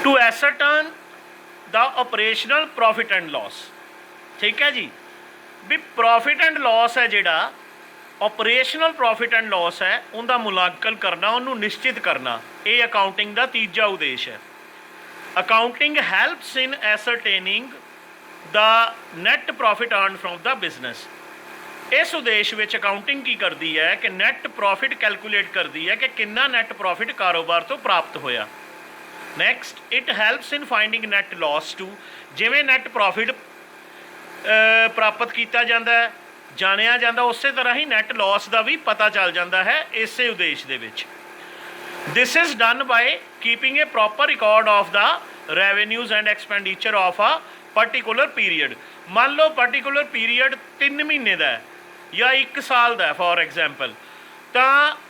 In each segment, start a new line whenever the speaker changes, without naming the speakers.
To ascertain the operational profit and loss. ठीक है जी, भी प्रॉफिट एंड लॉस है जिहड़ा ऑपरेशनल प्रॉफिट एंड लॉस है उनका मुलांकन करना, उन्होंने निश्चित करना, ये अकाउंटिंग का तीजा उद्देश है। Accounting helps in ascertaining the net profit earn from the business. इस उद्देश में अकाउंटिंग की करती है कि नैट प्रॉफिट कैलकुलेट करती है कि कितना नैट प्रॉफिट कारोबार तो प्राप्त होया। Next, it helps in finding net loss too. जिमें नैट प्रॉफिट प्राप्त किया जाता है, जानिया जाता, उस तरह ही नैट लॉस का भी पता चल जाता है इस उद्देश के विच। This is done by keeping a proper record of the revenues and expenditure of a particular period. मान लो पर्टिकुलर पीरीयड 3 महीने का है या 1 साल का है फॉर एग्जाम्पल, तो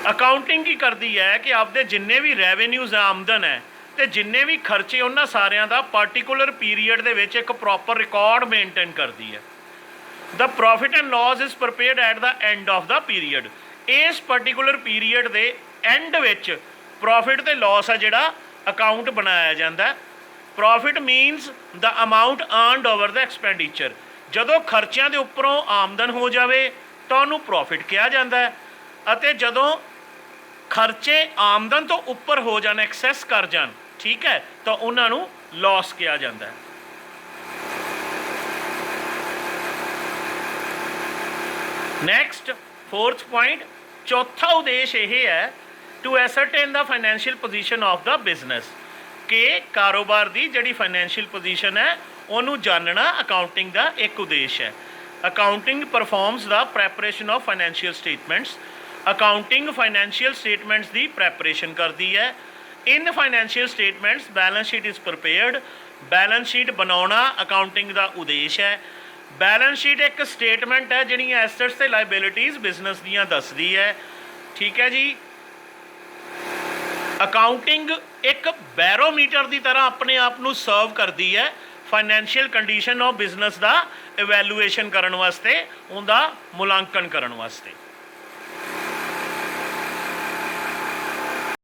अकाउंटिंग की करती है कि आपके जिन्ने भी रेवेन्यूज़ आमदन है तो जिन्ने भी खर्चे उन्होंने सारिਆਂ का पर्टिकुलर पीरीयड के विच एक प्रॉपर रिकॉर्ड मेनटेन करती है। The profit and loss is prepared at the end of the period. इस पर्टिकुलर पीरीयड के एंड विच प्रॉफिट ते लॉस है जिहड़ा अकाउंट बनाया जाता है। Profit मीनस the amount earned over the expenditure. जदों खर्चों के उपरों आमदन हो जाए तो उन्होंने प्रॉफिट कहा जाता है, और जदों खर्चे आमदन तो उपर हो जाए, एक्सैस कर जान, ठीक है, तो उन्होंने लॉस कहा जाता है। नैक्सट 4th पॉइंट, चौथा उद्देश्य यह है to ascertain the financial position of the business, कि कारोबार की जिहड़ी फाइनैंशियल पोजीशन है उन्होंने जानना अकाउंटिंग का एक उद्देश्य है। Accounting performs the preparation of financial statements. Accounting financial statements की प्रैपरेशन करती है। In financial statements balance sheet is prepared. Balance sheet बनाना अकाउंटिंग का उद्देश्य है। बैलेंस शीट एक स्टेटमेंट है जिहड़ी एसेट्स ते लाइबिलिटीज़ बिजनेस दियां दसदी है। ठीक है जी, अकाउंटिंग एक बैरोमीटर की तरह अपने आप को सर्व करती है फाइनैंशियल कंडीशन ऑफ बिजनेस का इवैल्यूएशन करने वास्ते, उनका मुलांकन करने वास्ते।